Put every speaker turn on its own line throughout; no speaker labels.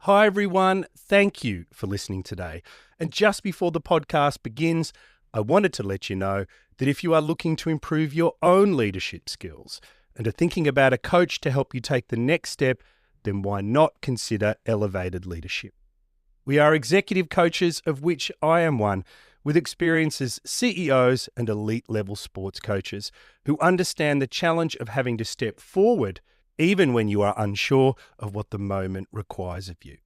Hi everyone, thank you for listening today. And just before the podcast begins, I wanted to let you know that if you are looking to improve your own leadership skills and are thinking about a coach to help you take the next step, then why not consider Elevated Leadership? We are executive coaches, of which I am one, with experience as CEOs and elite-level sports coaches who understand the challenge of having to step forward even when you are unsure of what the moment requires of you.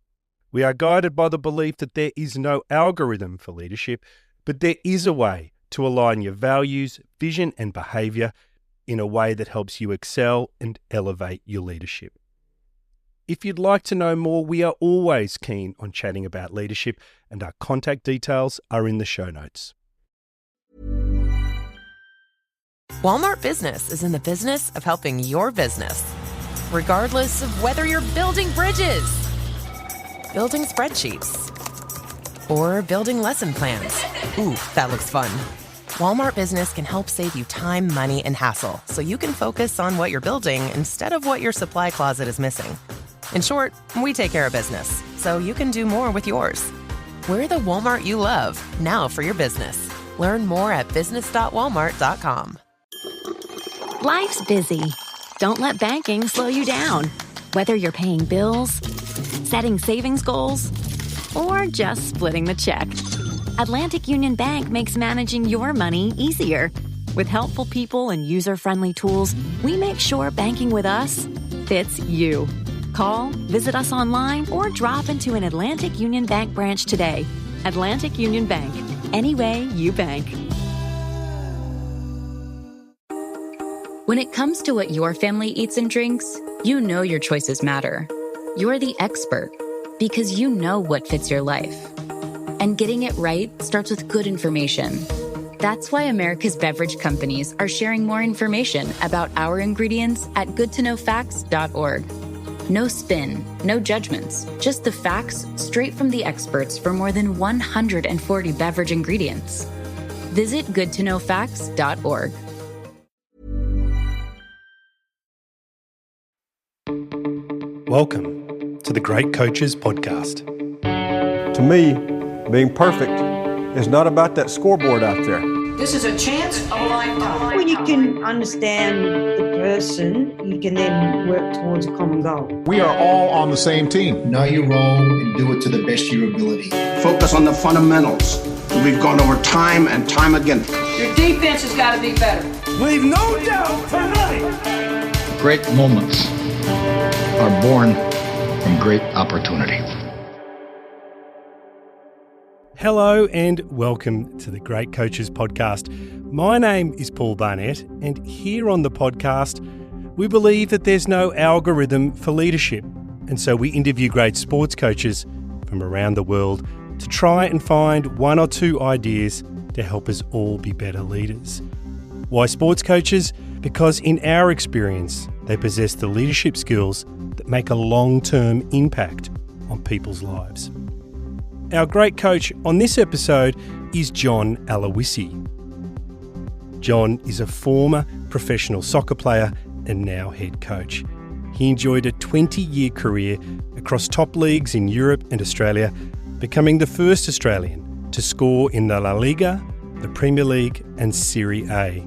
We are guided by the belief that there is no algorithm for leadership, but there is a way to align your values, vision, and behaviour in a way that helps you excel and elevate your leadership. If you'd like to know more, we are always keen on chatting about leadership, and our contact details are in the show notes.
Walmart Business is in the business of helping your business. Regardless of whether you're building bridges, building spreadsheets, or building lesson plans. Ooh, that looks fun. Walmart Business can help save you time, money, and hassle so you can focus on what you're building instead of what your supply closet is missing. In short, we take care of business so you can do more with yours. We're the Walmart you love, now for your business. Learn more at business.walmart.com.
Life's busy. Don't let banking slow you down. Whether you're paying bills, setting savings goals, or just splitting the check, Atlantic Union Bank makes managing your money easier. With helpful people and user-friendly tools, we make sure banking with us fits you. Call, visit us online, or drop into an Atlantic Union Bank branch today. Atlantic Union Bank. Any way you bank.
When it comes to what your family eats and drinks, you know your choices matter. You're the expert because you know what fits your life. And getting it right starts with good information. That's why America's beverage companies are sharing more information about our ingredients at goodtoknowfacts.org. No spin, no judgments, just the facts straight from the experts for more than 140 beverage ingredients. Visit goodtoknowfacts.org.
Welcome to the Great Coaches Podcast.
To me, being perfect is not about that scoreboard out there.
This is a chance of a lifetime.
When you can understand the person, you can then work towards a common goal.
We are all on the same team.
Know your role and do it to the best of your ability.
Focus on the fundamentals that we've gone over time and time again.
Your defense has got to be better.
Leave no doubt tonight.
Great moments are born from great opportunity.
Hello and welcome to the Great Coaches Podcast. My name is Paul Barnett, and here on the podcast, we believe that there's no algorithm for leadership. And so we interview great sports coaches from around the world to try and find one or two ideas to help us all be better leaders. Why sports coaches? Because in our experience, they possess the leadership skills that make a long-term impact on people's lives. Our great coach on this episode is John Aloisi. John is a former professional soccer player and now head coach. He enjoyed a 20-year career across top leagues in Europe and Australia, becoming the first Australian to score in the La Liga, the Premier League and Serie A.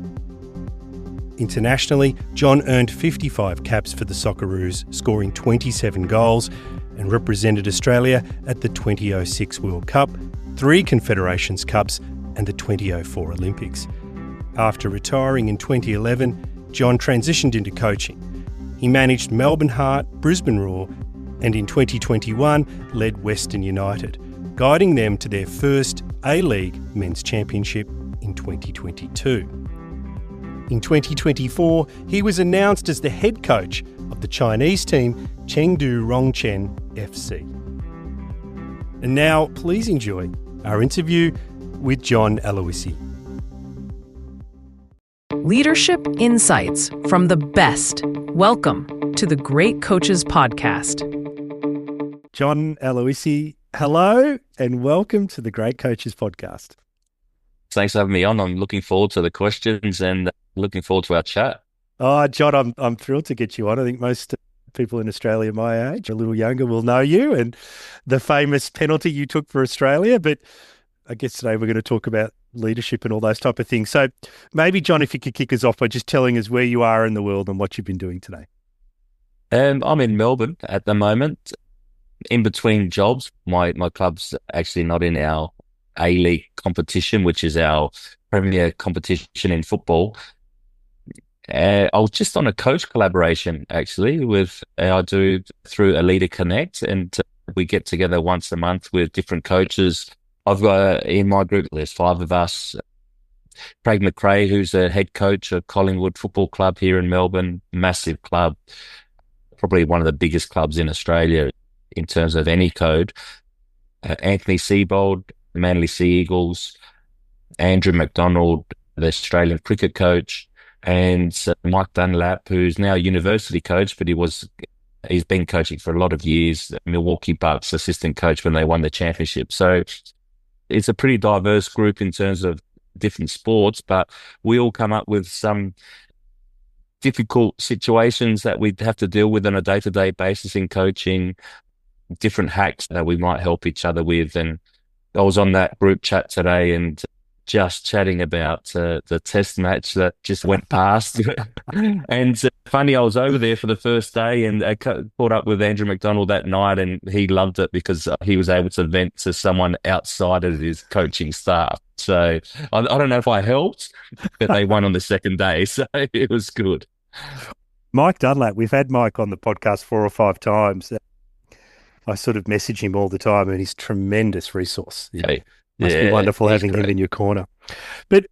Internationally, John earned 55 caps for the Socceroos, scoring 27 goals, and represented Australia at the 2006 World Cup, 3 Confederations Cups and the 2004 Olympics. After retiring in 2011, John transitioned into coaching. He managed Melbourne Heart, Brisbane Roar, and in 2021 led Western United, guiding them to their first A-League Men's Championship in 2022. In 2024, he was announced as the head coach of the Chinese team Chengdu Rongchen FC. And now, please enjoy our interview with John Aloisi.
Leadership insights from the best. Welcome to the Great Coaches Podcast.
John Aloisi, hello and welcome to the Great Coaches Podcast.
Thanks for having me on. I'm looking forward to the questions and looking forward to our chat.
Oh, John, I'm thrilled to get you on. I think most people in Australia my age, a little younger, will know you and the famous penalty you took for Australia. But I guess today we're going to talk about leadership and all those type of things. So maybe, John, if you could kick us off by just telling us where you are in the world and what you've been doing today.
I'm in Melbourne at the moment, in between jobs. My club's actually not in our A-League competition, which is our premier competition in football. I was just on a coach collaboration, actually, with I do through Elite Connect, and we get together once a month with different coaches. I've got in my group, there's 5 of us. Craig McRae, who's the head coach of Collingwood Football Club here in Melbourne, massive club, probably one of the biggest clubs in Australia in terms of any code. Anthony Seibold, Manly Sea Eagles, Andrew McDonald, the Australian cricket coach, and Mike Dunlap, who's now a university coach, but he's been coaching for a lot of years, Milwaukee Bucks assistant coach when they won the championship. So it's a pretty diverse group in terms of different sports, but we all come up with some difficult situations that we have to deal with on a day-to-day basis in coaching, different hacks that we might help each other with. And I was on that group chat today and just chatting about the test match that just went past. And funny, I was over there for the first day and I caught up with Andrew McDonald that night, and he loved it because he was able to vent to someone outside of his coaching staff. So I don't know if I helped, but they won on the second day. So it was good.
Mike Dunlap, we've had Mike on the podcast 4 or 5 times. I sort of message him all the time, and he's a tremendous resource. Must be wonderful having him in your corner. But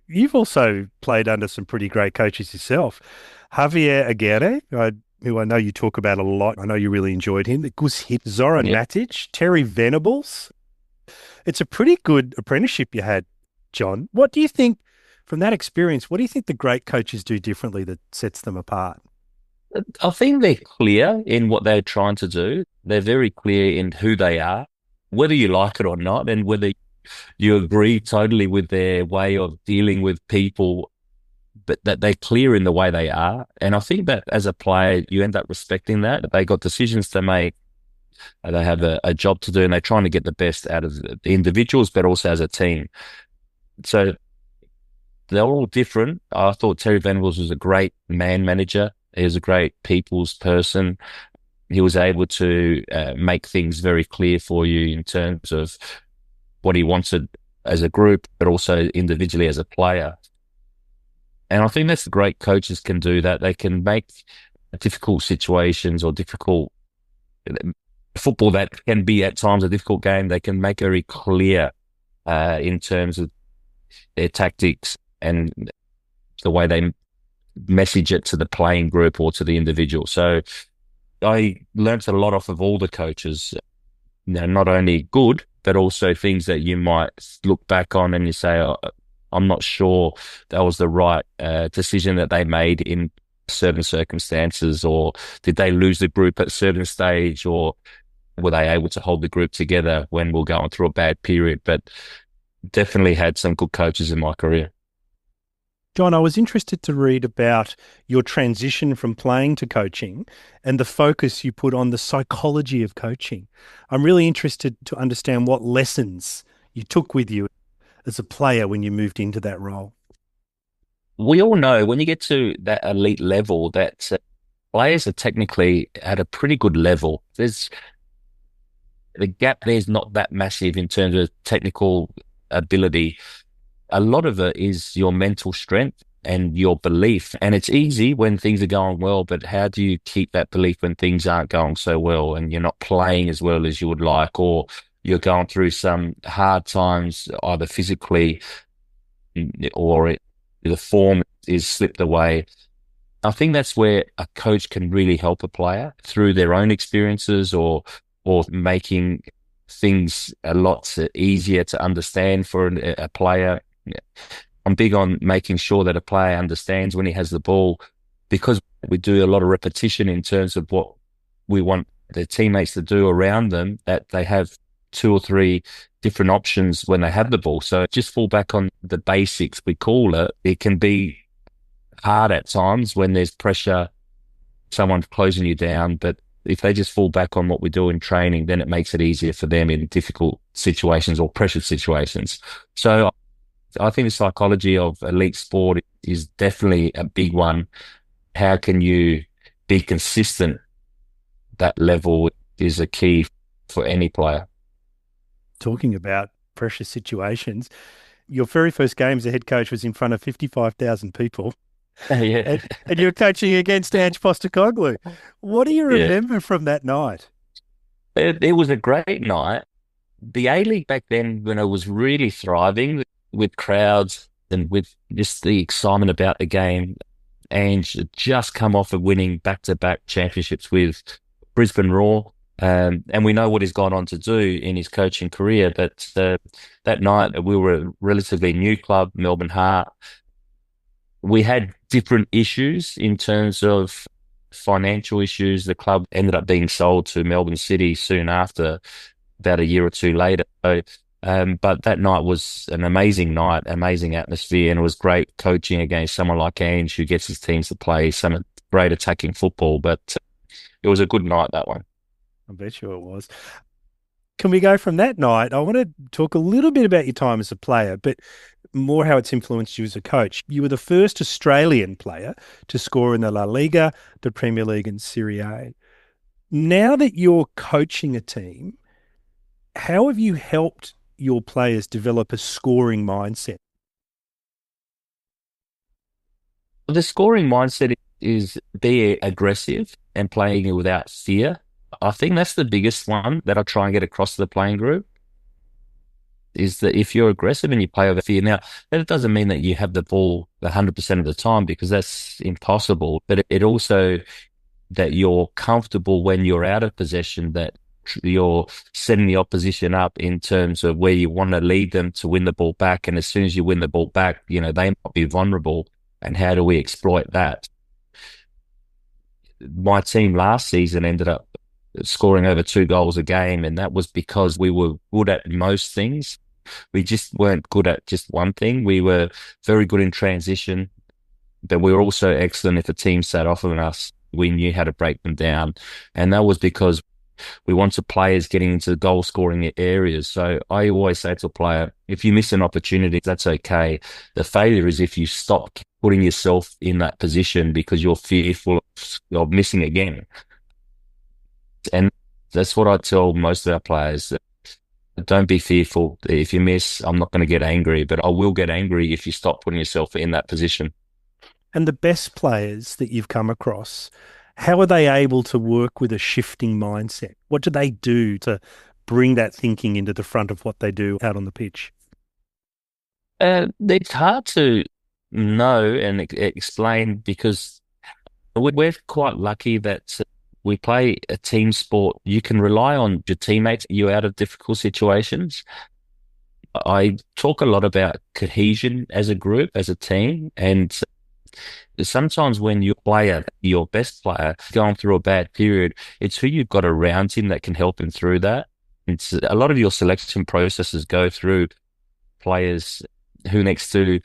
you've also played under some pretty great coaches yourself. Javier Aguirre, who I know you talk about a lot. I know you really enjoyed him. Gus Hip, Zoran Matic, Terry Venables. It's a pretty good apprenticeship you had, John. What do you think, from that experience, what do you think the great coaches do differently that sets them apart?
I think they're clear in what they're trying to do. They're very clear in who they are, whether you like it or not, and whether you agree totally with their way of dealing with people, but that they're clear in the way they are. And I think that as a player, you end up respecting that. They got decisions to make. They have a job to do, and they're trying to get the best out of the individuals, but also as a team. So they're all different. I thought Terry Venables was a great man manager. He was a great people's person. He was able to make things very clear for you in terms of what he wanted as a group, but also individually as a player. And I think that's the great coaches can do that. They can make difficult situations or difficult football that can be at times a difficult game. They can make it very clear in terms of their tactics and the way they message it to the playing group or to the individual. So I learned a lot off of all the coaches, not only good, but also things that you might look back on and you say, oh, I'm not sure that was the right decision that they made in certain circumstances, or did they lose the group at a certain stage, or were they able to hold the group together when we're going through a bad period? But definitely had some good coaches in my career.
John, I was interested to read about your transition from playing to coaching and the focus you put on the psychology of coaching. I'm really interested to understand what lessons you took with you as a player when you moved into that role.
We all know when you get to that elite level that players are technically at a pretty good level. The gap there's not that massive in terms of technical ability. A lot of it is your mental strength and your belief. And it's easy when things are going well, but how do you keep that belief when things aren't going so well and you're not playing as well as you would like, or you're going through some hard times, either physically or the form is slipped away. I think that's where a coach can really help a player through their own experiences or making things a lot easier to understand for a player. I'm big on making sure that a player understands when he has the ball, because we do a lot of repetition in terms of what we want their teammates to do around them, that they have 2 or 3 different options when they have the ball. So just fall back on the basics, we call it. It can be hard at times when there's pressure someone closing you down, but if they just fall back on what we do in training, then it makes it easier for them in difficult situations or pressured situations. So I think the psychology of elite sport is definitely a big one. How can you be consistent? That level is a key for any player.
Talking about pressure situations, your very first game as a head coach was in front of 55,000 people.
Yeah.
And you're coaching against Ange Postecoglou. What do you remember from that night?
It was a great night. The A-League back then, when it was really thriving with crowds and with just the excitement about the game, Ange had just come off of winning back-to-back championships with Brisbane Roar. And we know what he's gone on to do in his coaching career. But that night, we were a relatively new club, Melbourne Heart. We had different issues in terms of financial issues. The club ended up being sold to Melbourne City soon after, about a year or two later. So, but that night was an amazing night, amazing atmosphere, and it was great coaching against someone like Ange, who gets his teams to play some great attacking football. But it was a good night, that one.
I bet you it was. Can we go from that night? I want to talk a little bit about your time as a player, but more how it's influenced you as a coach. You were the first Australian player to score in the La Liga, the Premier League and Serie A. Now that you're coaching a team, how have you helped your players develop a scoring mindset?
The scoring mindset is be aggressive and playing it without fear. I think that's the biggest one that I try and get across to the playing group, is that if you're aggressive and you play over fear. Now, that doesn't mean that you have the ball 100% of the time, because that's impossible. But it also that you're comfortable when you're out of possession, that you're setting the opposition up in terms of where you want to lead them to win the ball back. And as soon as you win the ball back, they might be vulnerable. And how do we exploit that? My team last season ended up scoring over 2 goals a game, and that was because we were good at most things. We just weren't good at just one thing. We were very good in transition, but we were also excellent if a team sat off of us. We knew how to break them down, and that was because we wanted players getting into goal scoring areas. So I always say to a player, if you miss an opportunity, that's okay. The failure is if you stop putting yourself in that position because you're fearful of missing again. And that's what I tell most of our players. Don't be fearful. If you miss, I'm not going to get angry, but I will get angry if you stop putting yourself in that position.
And the best players that you've come across, how are they able to work with a shifting mindset? What do they do to bring that thinking into the front of what they do out on the pitch?
It's hard to know and explain, because we're quite lucky that we play a team sport. You can rely on your teammates. You're out of difficult situations. I talk a lot about cohesion as a group, as a team. And sometimes when your player, your best player, going through a bad period, it's who you've got around him that can help him through that. It's a lot of your selection processes go through players who next to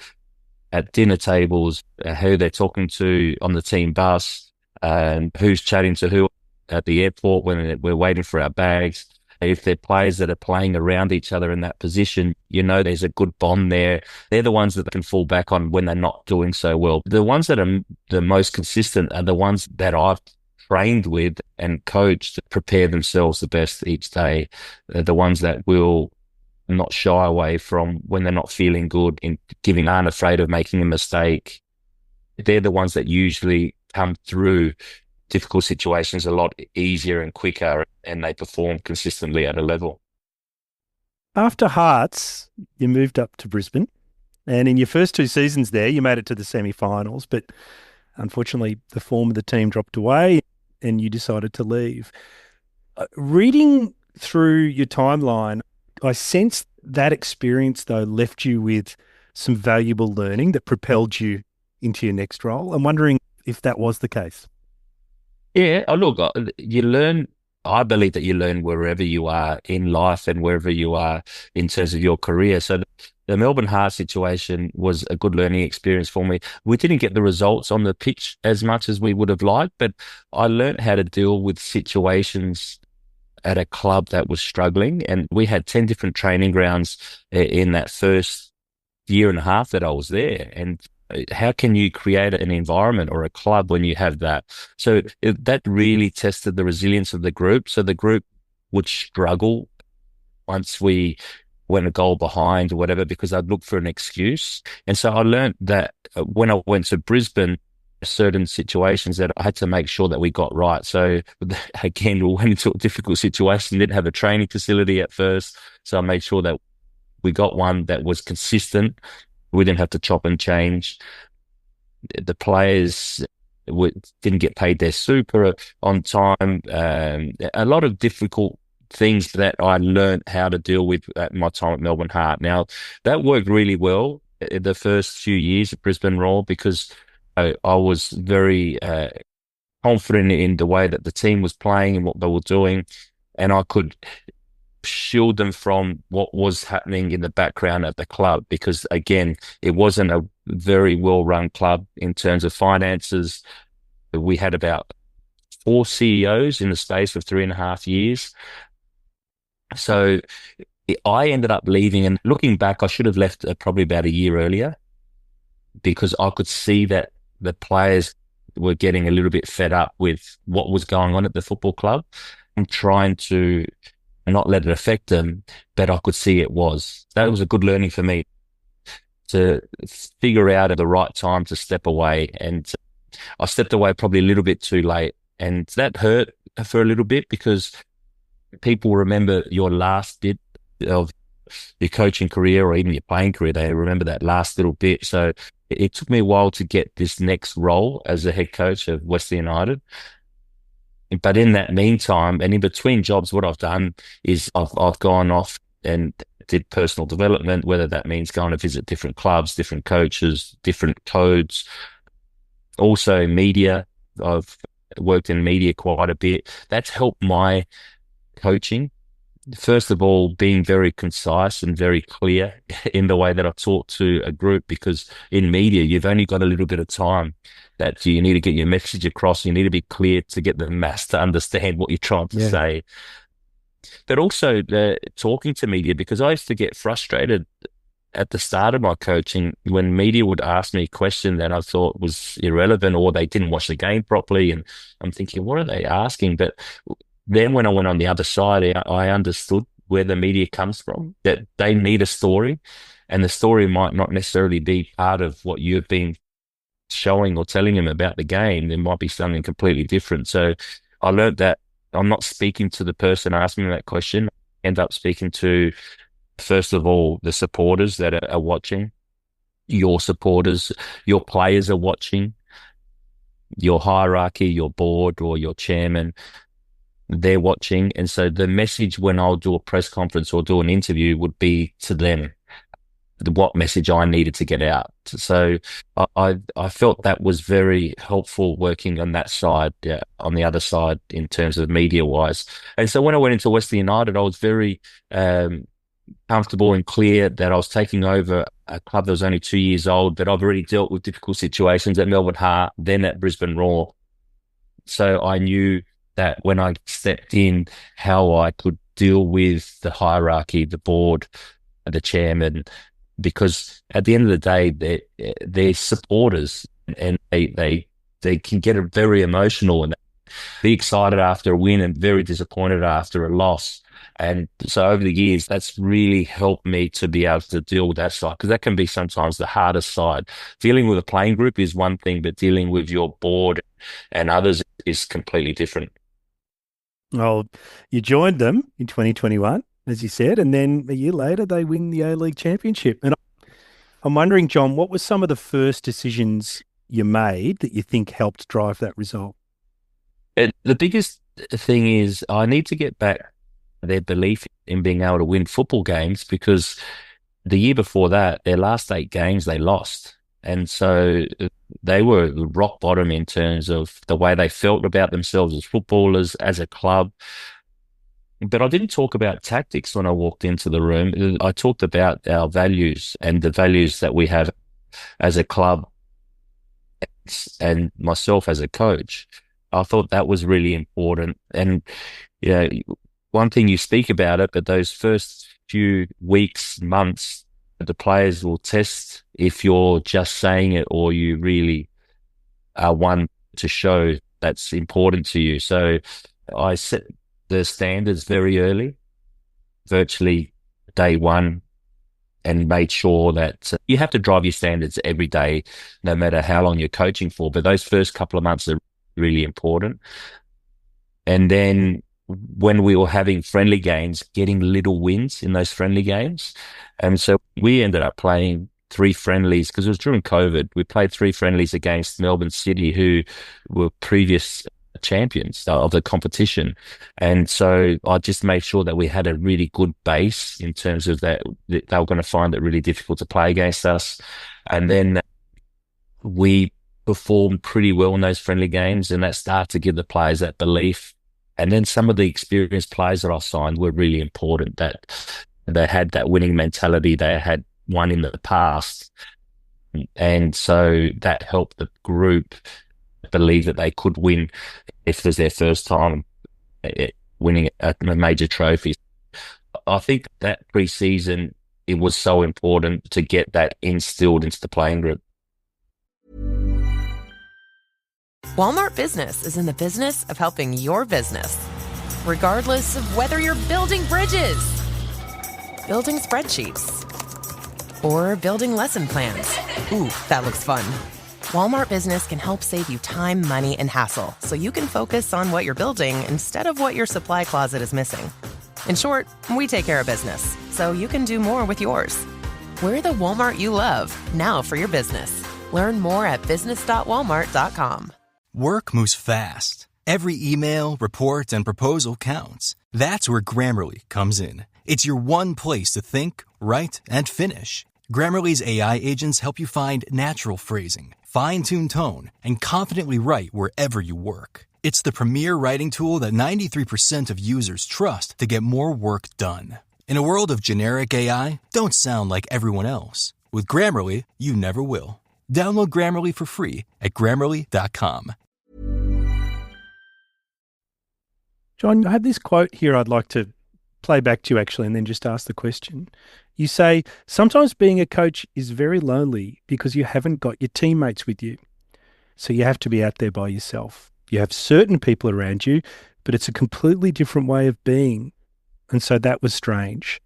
at dinner tables, who they're talking to on the team bus, and who's chatting to who at the airport when we're waiting for our bags. If they're players that are playing around each other in that position, there's a good bond there. They're the ones that they can fall back on when they're not doing so well. The ones that are the most consistent are the ones that I've trained with and coached to prepare themselves the best each day. They're the ones that will not shy away from when they're not feeling good, aren't afraid of making a mistake. They're the ones that usually come through difficult situations a lot easier and quicker, and they perform consistently at a level.
After Hearts, you moved up to Brisbane, and in your first 2 seasons there, you made it to the semi-finals, but unfortunately the form of the team dropped away and you decided to leave. Reading through your timeline, I sensed that experience, though, left you with some valuable learning that propelled you into your next role. I'm wondering if that was the case.
Yeah, look, you learn. I believe that you learn wherever you are in life and wherever you are in terms of your career. So the Melbourne Heart situation was a good learning experience for me. We didn't get the results on the pitch as much as we would have liked, but I learned how to deal with situations at a club that was struggling. And we had 10 different training grounds in that first year and a half that I was there. And how can you create an environment or a club when you have that? So that really tested the resilience of the group. So the group would struggle once we went a goal behind or whatever, because I'd look for an excuse. And so I learned that when I went to Brisbane, certain situations that I had to make sure that we got right. So again, we went into a difficult situation, didn't have a training facility at first. So I made sure that we got one that was consistent. We didn't have to chop and change. The players didn't get paid their super on time. A lot of difficult things that I learned how to deal with at my time at Melbourne Heart. Now, that worked really well in the first few years at Brisbane Roar, because I was very confident in the way that the team was playing and what they were doing, and I could shield them from what was happening in the background at the club, because again, it wasn't a very well-run club in terms of finances. We had about 4 CEOs in the space of 3.5 years. So I ended up leaving, and looking back, I should have left probably about a year earlier, because I could see that the players were getting a little bit fed up with what was going on at the football club. I'm trying to not let it affect them, but I could see it was. That was a good learning for me, to figure out at the right time to step away. And I stepped away probably a little bit too late, and that hurt for a little bit, because people remember your last bit of your coaching career or even your playing career. They remember that last little bit. So it took me a while to get this next role as a head coach of Western United. But in that meantime, and in between jobs, what I've done is I've gone off and did personal development, whether that means going to visit different clubs, different coaches, different codes. Also media. I've worked in media quite a bit. That's helped my coaching. First of all, being very concise and very clear in the way that I talk to a group, because in media, you've only got a little bit of time that you need to get your message across. You need to be clear to get the mass to understand what you're trying to say. But also talking to media, because I used to get frustrated at the start of my coaching when media would ask me a question that I thought was irrelevant, or they didn't watch the game properly. And I'm thinking, what are they asking? But then when I went on the other side, I understood where the media comes from, that they need a story, and the story might not necessarily be part of what you've been showing or telling them about the game. There might be something completely different. So I learned that I'm not speaking to the person asking me that question. I end up speaking to, first of all, the supporters that are watching, your supporters, your players are watching, your hierarchy, your board or your chairman, they're watching. And so the message when I'll do a press conference or do an interview would be to them, what message I needed to get out. So I felt that was very helpful working on that side, on the other side in terms of media wise. And so when I went into Western United, I was very comfortable and clear that I was taking over a club that was only 2 years old, but I've already dealt with difficult situations at Melbourne Heart, then at Brisbane Roar. So I knew that when I stepped in, how I could deal with the hierarchy, the board, the chairman, because at the end of the day, they're supporters, and they can get very emotional and be excited after a win and very disappointed after a loss. And so over the years, that's really helped me to be able to deal with that side, because that can be sometimes the hardest side. Dealing with a playing group is one thing, but dealing with your board and others is completely different.
Well, you joined them in 2021, as you said, and then a year later they win the A-League Championship. And I'm wondering, John, what were some of the first decisions you made that you think helped drive that result?
The biggest thing is I need to get back their belief in being able to win football games, because the year before that, their last 8 games, they lost. And so they were rock bottom in terms of the way they felt about themselves as footballers, as a club. But I didn't talk about tactics when I walked into the room. I talked about our values and the values that we have as a club and myself as a coach. I thought that was really important. And, you know, one thing you speak about it, but those first few weeks, months, the players will test if you're just saying it or you really are one to show that's important to you. So I set the standards very early, virtually day one, and made sure that you have to drive your standards every day, no matter how long you're coaching for. But those first couple of months are really important. And then when we were having friendly games, getting little wins in those friendly games. And so we ended up playing 3 friendlies because it was during COVID. We played 3 friendlies against Melbourne City, who were previous champions of the competition. And so I just made sure that we had a really good base in terms of that they were going to find it really difficult to play against us. And then we performed pretty well in those friendly games, and that started to give the players that belief. And then some of the experienced players that I signed were really important, that they had that winning mentality. They had won in the past. And so that helped the group believe that they could win if it was their first time winning a major trophy. I think that pre-season, it was so important to get that instilled into the playing group.
Walmart Business is in the business of helping your business, regardless of whether you're building bridges, building spreadsheets, or building lesson plans. Ooh, that looks fun. Walmart Business can help save you time, money, and hassle so you can focus on what you're building instead of what your supply closet is missing. In short, we take care of business so you can do more with yours. We're the Walmart you love, now for your business. Learn more at business.walmart.com.
Work moves fast. Every email, report, and proposal counts. That's where Grammarly comes in. It's your one place to think, write, and finish. Grammarly's AI agents help you find natural phrasing, fine-tuned tone, and confidently write wherever you work. It's the premier writing tool that 93% of users trust to get more work done. In a world of generic AI, don't sound like everyone else. With Grammarly, you never will. Download Grammarly for free at Grammarly.com.
John, I have this quote here I'd like to play back to you actually and then just ask the question. You say, sometimes being a coach is very lonely because you haven't got your teammates with you. So you have to be out there by yourself. You have certain people around you, but it's a completely different way of being. And so that was strange.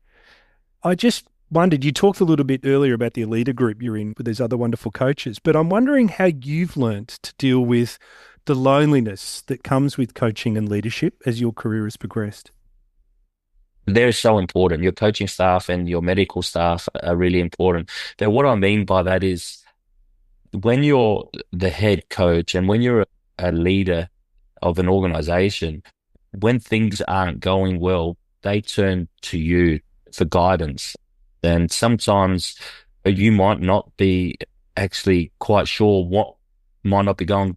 I just wondered, you talked a little bit earlier about the leader group you're in with these other wonderful coaches, but I'm wondering how you've learned to deal with the loneliness that comes with coaching and leadership as your career has progressed.
They're so important. Your coaching staff and your medical staff are really important. But what I mean by that is when you're the head coach and when you're a leader of an organization, when things aren't going well, they turn to you for guidance. And sometimes you might not be actually quite sure what might not be going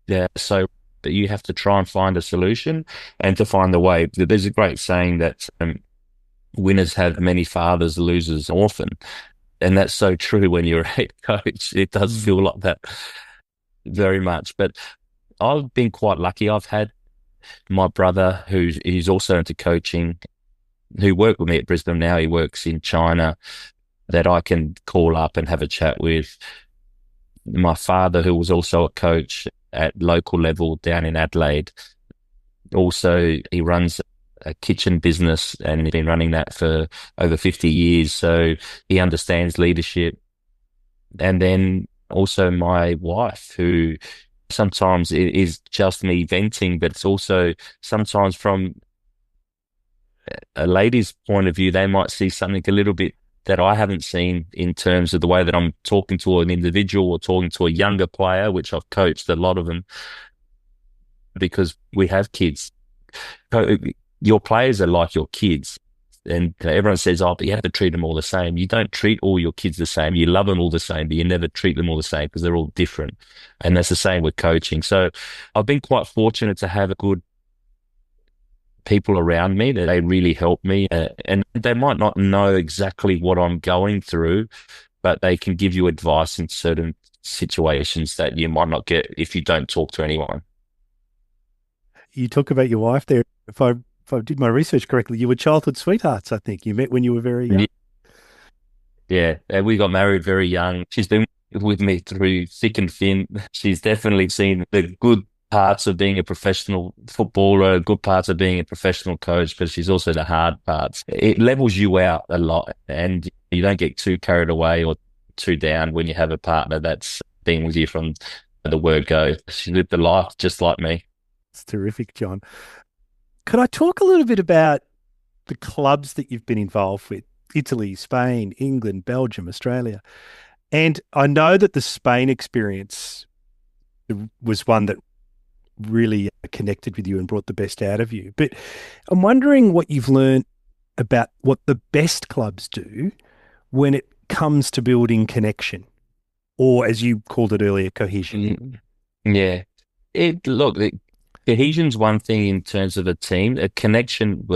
there. So that you have to try and find a solution and to find the way. There's a great saying that winners have many fathers, losers often. And that's so true when you're a head coach. It does feel like that very much. But I've been quite lucky. I've had my brother who's also into coaching, who worked with me at Brisbane. Now he works in China, that I can call up and have a chat with. My father, who was also a coach at local level down in Adelaide. Also, he runs a kitchen business and he's been running that for over 50 years. So he understands leadership. And then also my wife, who sometimes it is just me venting, but it's also sometimes from a lady's point of view, they might see something a little bit that I haven't seen in terms of the way that I'm talking to an individual or talking to a younger player, which I've coached a lot of them because we have kids. Your players are like your kids. And everyone says, oh, but you have to treat them all the same. You don't treat all your kids the same. You love them all the same, but you never treat them all the same because they're all different. And that's the same with coaching. So I've been quite fortunate to have a good people around me that they really help me, and they might not know exactly what I'm going through, but they can give you advice in certain situations that you might not get if you don't talk to anyone.
You talk about your wife there. If I did my research correctly, you were childhood sweethearts, I think. You met when you were very young.
Yeah, we got married very young. She's been with me through thick and thin. She's definitely seen the good parts of being a professional footballer, good parts of being a professional coach, but she's also the hard parts. It levels you out a lot, and you don't get too carried away or too down when you have a partner that's been with you from the word go. She lived the life just like me.
It's terrific, John. Could I talk a little bit about the clubs that you've been involved with? Italy, Spain, England, Belgium, Australia. And I know that the Spain experience was one that really connected with you and brought the best out of you. But I'm wondering what you've learned about what the best clubs do when it comes to building connection, or as you called it earlier, cohesion.
Yeah. Cohesion's one thing in terms of a team. A connection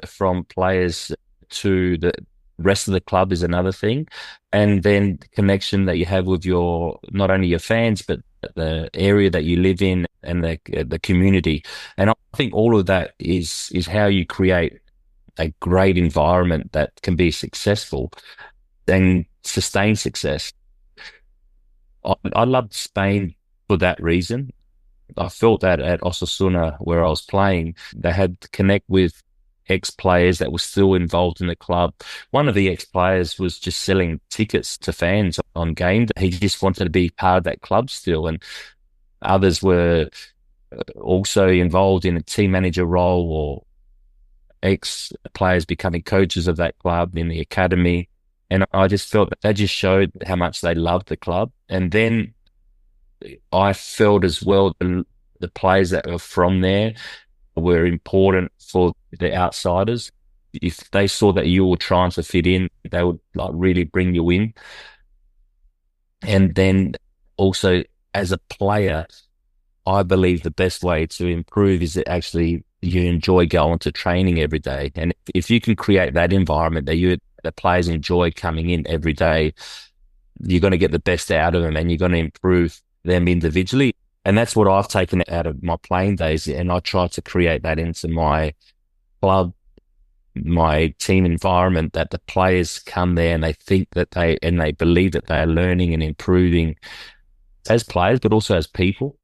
from players to the rest of the club is another thing. And then the connection that you have with not only your fans, but the area that you live in and the community. And I think all of that is how you create a great environment that can be successful and sustain success. I loved Spain for that reason. I felt that at Osasuna, where I was playing, they had to connect with ex-players that were still involved in the club. One of the ex-players was just selling tickets to fans on game. He just wanted to be part of that club still. And others were also involved in a team manager role, or ex-players becoming coaches of that club in the academy. And I just felt that just showed how much they loved the club. And then I felt as well the players that were from there were important for the outsiders. If they saw that you were trying to fit in, they would really bring you in. And then also as a player, I believe the best way to improve is that actually you enjoy going to training every day. And if you can create that environment that the players enjoy coming in every day, you're going to get the best out of them and you're going to improve them individually. And that's what I've taken out of my playing days. And I try to create that into my club, my team environment, that the players come there and they think that they believe that they are learning and improving as players, but also as people.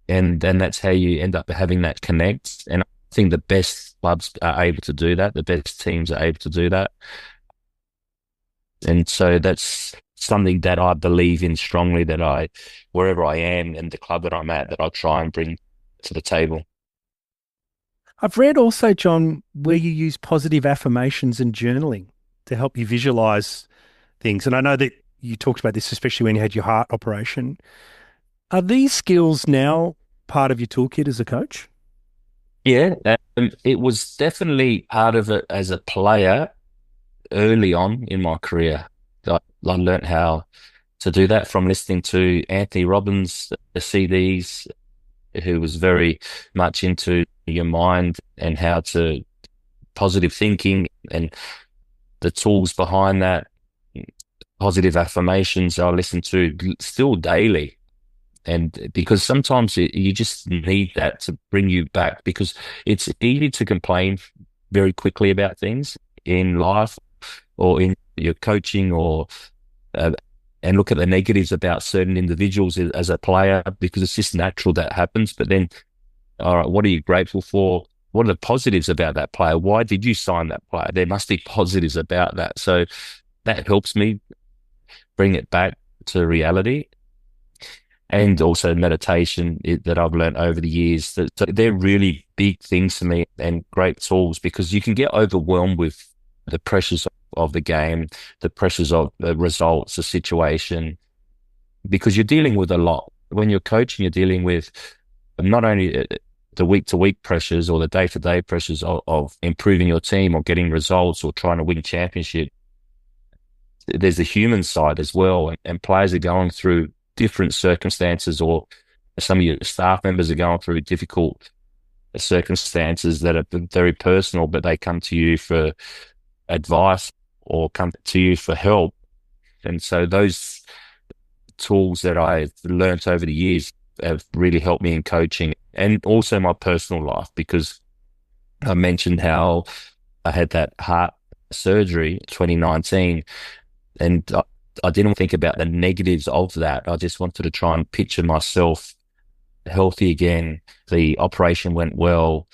And then that's how you end up having that connect. And I think the best clubs are able to do that. The best teams are able to do that. And so that's something that I believe in strongly, that wherever I am and the club that I'm at, that I try and bring to the table.
I've read also, John, where you use positive affirmations and journaling to help you visualize things. And I know that you talked about this, especially when you had your heart operation. Are these skills now part of your toolkit as a coach?
Yeah, it was definitely part of it as a player early on in my career. I learned how to do that from listening to Anthony Robbins' CDs, who was very much into your mind and how to positive thinking and the tools behind that. Positive affirmations I listen to still daily. And because sometimes you just need that to bring you back, because it's easy to complain very quickly about things in life or in your coaching, or and look at the negatives about certain individuals as a player, because it's just natural that happens. But then, all right, what are you grateful for? What are the positives about that player? Why did you sign that player? There must be positives about that. So that helps me bring it back to reality. And also meditation that I've learned over the years. So they're really big things for me and great tools, because you can get overwhelmed with the pressures of the game, the pressures of the results, the situation, because you're dealing with a lot. When you're coaching, you're dealing with not only the week-to-week pressures or the day-to-day pressures of improving your team or getting results or trying to win championship. There's the human side as well, and players are going through different circumstances, or some of your staff members are going through difficult circumstances that are very personal, but they come to you for advice or come to you for help. And so those tools that I've learnt over the years have really helped me in coaching and also my personal life, because I mentioned how I had that heart surgery 2019, and I didn't think about the negatives of that. I just wanted to try and picture myself healthy again. The operation went well.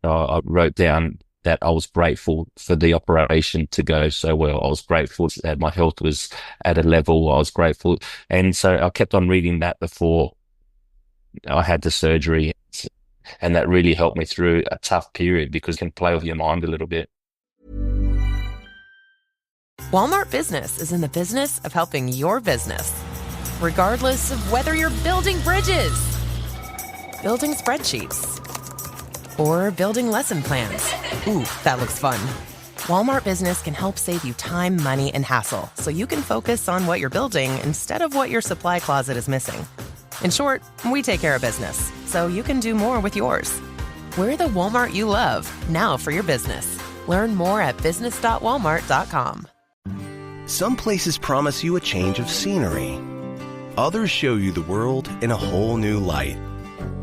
I wrote down that I was grateful for the operation to go so well. I was grateful that my health was at a level. I was grateful. And so I kept on reading that before I had the surgery. And that really helped me through a tough period, because it can play with your mind a little bit.
Walmart Business is in the business of helping your business, regardless of whether you're building bridges, building spreadsheets, or building lesson plans. Ooh, that looks fun. Walmart Business can help save you time, money, and hassle, so you can focus on what you're building instead of what your supply closet is missing. In short, we take care of business, so you can do more with yours. We're the Walmart you love, now for your business. Learn more at business.walmart.com.
Some places promise you a change of scenery. Others show you the world in a whole new light.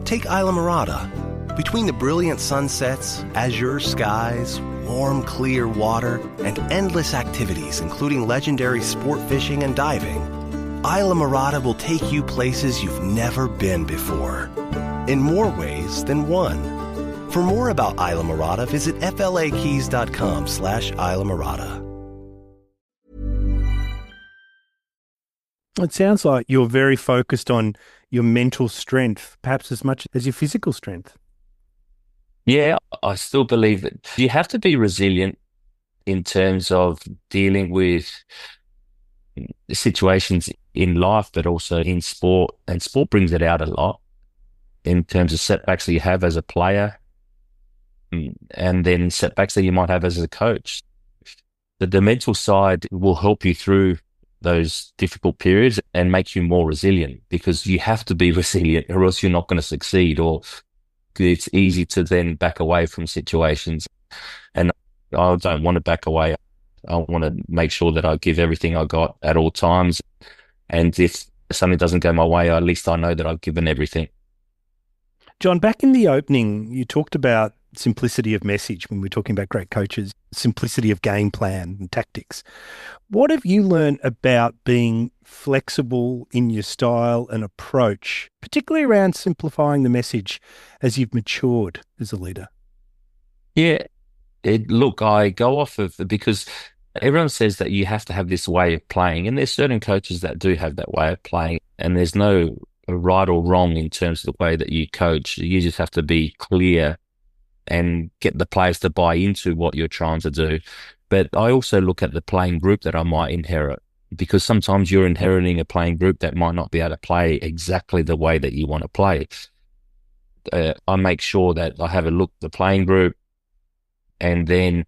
Take Isla Mirada. Between the brilliant sunsets, azure skies, warm, clear water, and endless activities, including legendary sport fishing and diving, Isla Mirada will take you places you've never been before, in more ways than one. For more about Isla Mirada, visit flakeys.com/Isla Mirada.
It sounds like you're very focused on your mental strength, perhaps as much as your physical strength.
Yeah, I still believe that you have to be resilient in terms of dealing with situations in life, but also in sport. And sport brings it out a lot in terms of setbacks that you have as a player, and then setbacks that you might have as a coach. The mental side will help you through those difficult periods and make you more resilient, because you have to be resilient or else you're not going to succeed, or it's easy to then back away from situations. And I don't want to back away. I want to make sure that I give everything I got at all times. And if something doesn't go my way, at least I know that I've given everything.
John, back in the opening, you talked about simplicity of message when we're talking about great coaches, simplicity of game plan and tactics. What have you learned about being flexible in your style and approach, particularly around simplifying the message as you've matured as a leader?
Yeah, look, I go off of, because everyone says that you have to have this way of playing, and there's certain coaches that do have that way of playing, and there's no right or wrong in terms of the way that you coach. You just have to be clear and get the players to buy into what you're trying to do. But I also look at the playing group that I might inherit, because sometimes you're inheriting a playing group that might not be able to play exactly the way that you want to play. I make sure that I have a look at the playing group, and then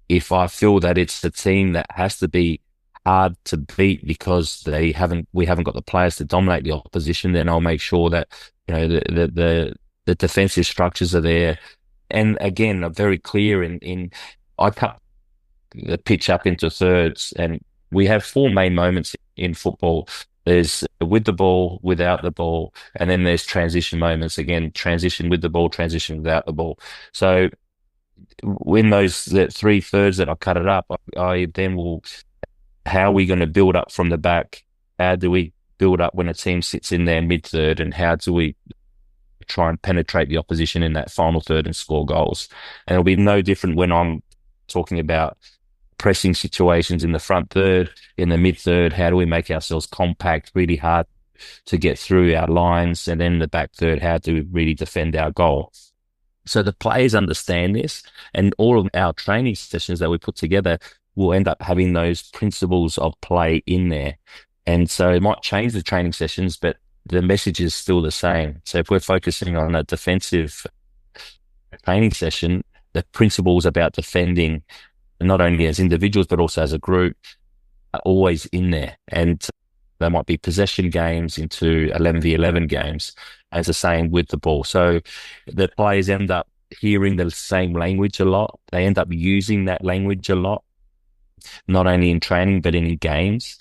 if I feel that it's the team that has to be hard to beat because we haven't got the players to dominate the opposition, then I'll make sure that the defensive structures are there. And again, I'm very clear I cut the pitch up into thirds, and we have four main moments in football. There's with the ball, without the ball, and then there's transition moments. Again, transition with the ball, transition without the ball. So when the 3/3 that I cut it up, I then will, how are we going to build up from the back? How do we build up when a team sits in their mid-third, and how do we try and penetrate the opposition in that final third and score goals? And it'll be no different when I'm talking about pressing situations in the front third, in the mid-third. How do we make ourselves compact, really hard to get through our lines? And then in the back third, how do we really defend our goal? So the players understand this, and all of our training sessions that we put together will end up having those principles of play in there. And so it might change the training sessions, but the message is still the same. So if we're focusing on a defensive training session, the principles about defending, not only as individuals, but also as a group, are always in there. And They might be possession games into 11v11 games, as the same with the ball. So the players end up hearing the same language a lot. They end up using that language a lot, not only in training, but in games.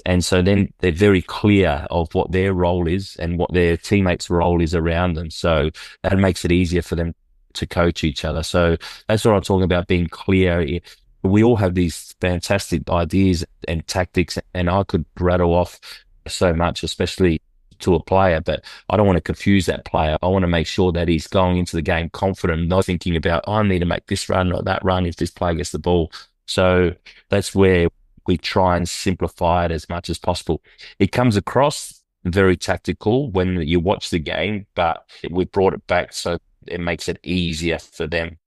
And so then they're very clear of what their role is and what their teammates' role is around them. So that makes it easier for them to coach each other. So that's what I'm talking about, being clear. We all have these fantastic ideas and tactics, and I could rattle off so much, especially to a player, but I don't want to confuse that player. I want to make sure that he's going into the game confident, not thinking about, I need to make this run or that run if this player gets the ball. So that's where we try and simplify it as much as possible. It comes across very tactical when you watch the game, but we brought it back so it makes it easier for them.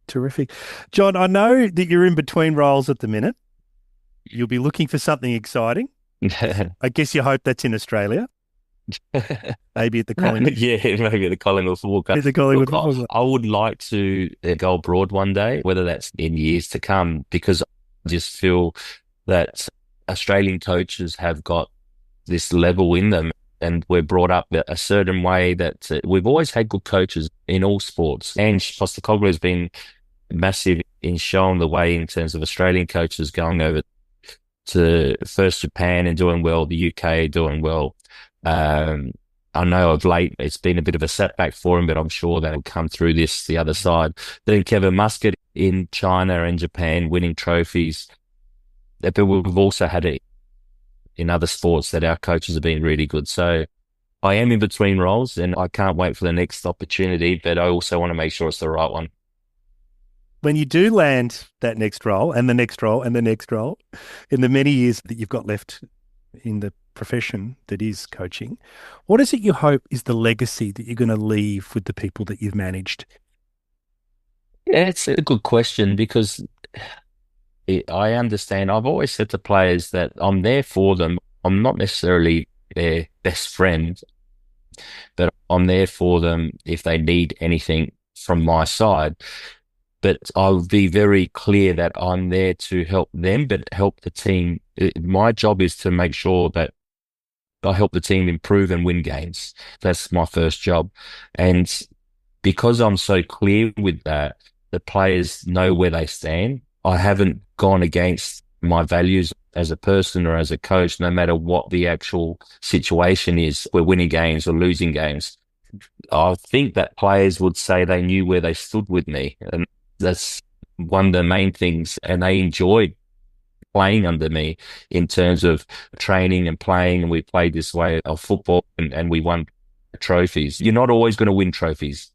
Terrific. John, I know that you're in between roles at the minute. You'll be looking for something exciting. I guess you hope that's in Australia. Maybe at the Collingwood.
Yeah, maybe at the Collingwood Football Club.
At the Collingwood Football Club.
I would like to go abroad one day, whether that's in years to come, because I just feel that Australian coaches have got this level in them, and we're brought up a certain way that we've always had good coaches in all sports. And Postecoglou has been massive in showing the way in terms of Australian coaches going over to first Japan and doing well, the UK doing well. I know of late it's been a bit of a setback for him, but I'm sure that'll come through the other side. Then Kevin Muscat in China and Japan winning trophies. But we've also had it in other sports that our coaches have been really good. So I am in between roles, and I can't wait for the next opportunity, but I also want to make sure it's the right one.
When you do land that next role and the next role and the next role, in the many years that you've got left in the profession that is coaching, what is it you hope is the legacy that you're going to leave with the people that you've managed?
Yeah, it's a good question, because I understand. I've always said to players that I'm there for them. I'm not necessarily their best friend, but I'm there for them if they need anything from my side. But I'll be very clear that I'm there to help them, but help the team. My job is to make sure that I help the team improve and win games. That's my first job. And because I'm so clear with that, the players know where they stand. I haven't gone against my values as a person or as a coach, no matter what the actual situation is. We're winning games or losing games. I think that players would say they knew where they stood with me. And that's one of the main things. And they enjoyed playing under me in terms of training and playing. And we played this way of football, and we won trophies. You're not always going to win trophies,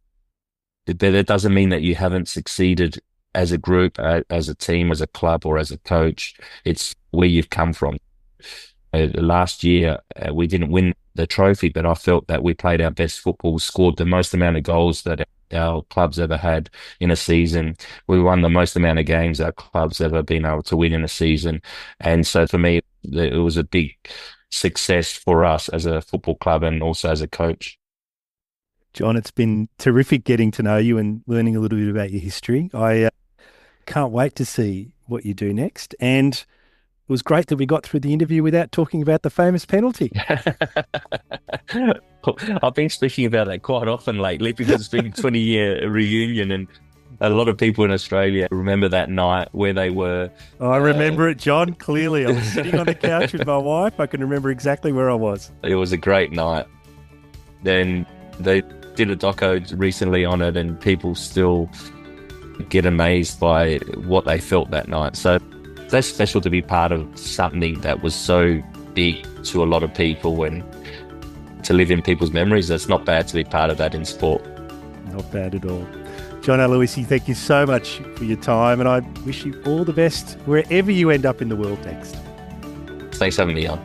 but that doesn't mean that you haven't succeeded as a group, as a team, as a club, or as a coach. It's where you've come from. Last year, we didn't win the trophy, but I felt that we played our best football, scored the most amount of goals that our club's ever had in a season. We won the most amount of games our club's ever been able to win in a season. And so for me, it was a big success for us as a football club and also as a coach.
John, it's been terrific getting to know you and learning a little bit about your history. I can't wait to see what you do next. And it was great that we got through the interview without talking about the famous penalty.
I've been speaking about that quite often lately, because it's been a 20-year reunion, and a lot of people in Australia remember that night where they were.
I remember it, John, clearly. I was sitting on the couch with my wife. I can remember exactly where I was.
It was a great night. Then they did a doco recently on it, and people still get amazed by what they felt that night. So that's special to be part of something that was so big to a lot of people, and to live in people's memories. That's not bad to be part of that in sport.
Not bad at all. John Aloisi, thank you so much for your time, and I wish you all the best wherever you end up in the world next.
Thanks for having me on.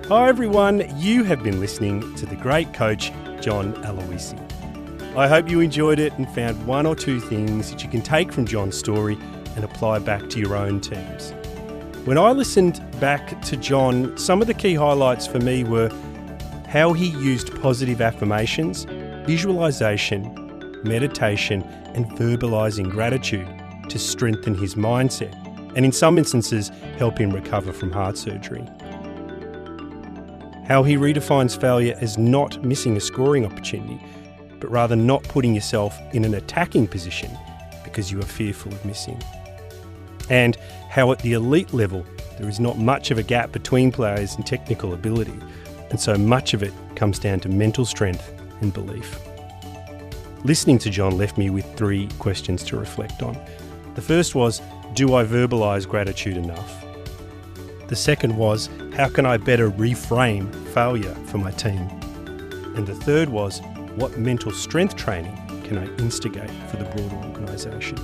Hi everyone, you have been listening to the great coach, John Aloisi. I hope you enjoyed it and found one or two things that you can take from John's story and apply back to your own teams. When I listened back to John, some of the key highlights for me were how he used positive affirmations, visualization, meditation, and verbalising gratitude to strengthen his mindset and in some instances help him recover from heart surgery. How he redefines failure as not missing a scoring opportunity, but rather not putting yourself in an attacking position because you are fearful of missing. And how at the elite level there is not much of a gap between players and technical ability, and so much of it comes down to mental strength and belief. Listening to John left me with 3 questions to reflect on. The first was, do I verbalise gratitude enough? The second was, how can I better reframe failure for my team? And the third was, what mental strength training can I instigate for the broader organisation?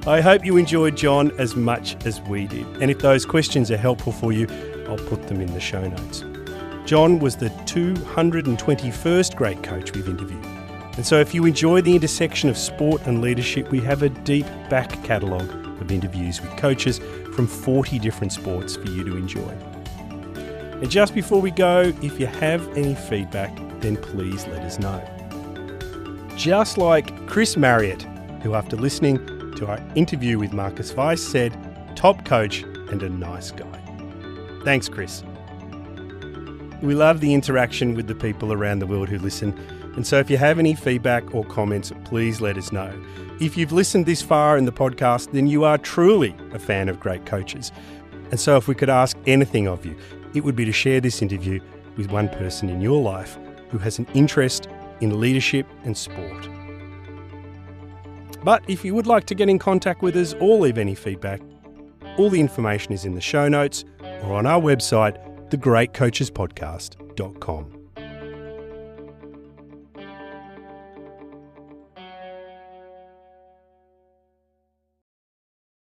I hope you enjoyed John as much as we did. And if those questions are helpful for you, I'll put them in the show notes. John was the 221st great coach we've interviewed. And so if you enjoy the intersection of sport and leadership, we have a deep back catalogue of interviews with coaches from 40 different sports for you to enjoy. And just before we go, if you have any feedback, then please let us know. Just like Chris Marriott, who after listening to our interview with Marcus Weiss said, top coach and a nice guy. Thanks, Chris. We love the interaction with the people around the world who listen, and so if you have any feedback or comments, please let us know. If you've listened this far in the podcast, then you are truly a fan of great coaches. And so if we could ask anything of you, it would be to share this interview with one person in your life who has an interest in leadership and sport. But if you would like to get in contact with us or leave any feedback, all the information is in the show notes or on our website, thegreatcoachespodcast.com.